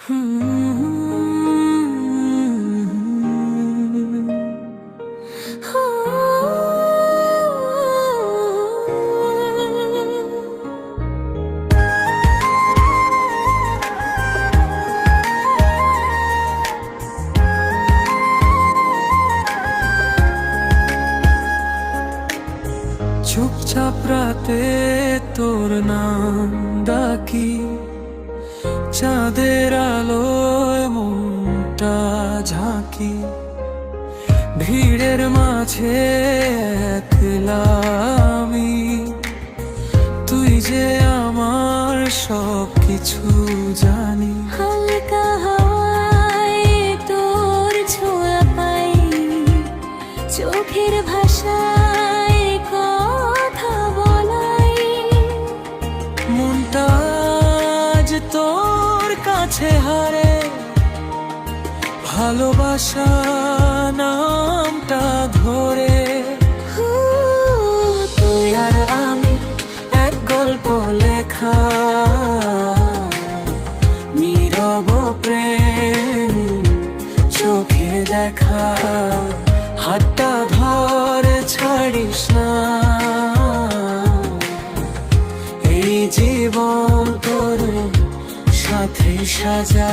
চুপচাপ রাতে তোর নাম ডাকি, চাঁদের আলোয় মনটা ঝাঁকি, ভিড়ের মাঝে একলা আমি, তুই যে আমার সব কিছু জানি। হালকা হাওয়ায় তোর ছোঁয়া পাই, চোখের ভাষায় কথা বলাই, মনটা আজ তোর কাছে হারে, ভালোবাসা নামটা ধরে। তুই আর আমি এক গল্প লেখা, নীরব প্রেম চোখে দেখা, হাতটা ধরে ছাড়িস না, এই জীবন তোর সাথে সাজা।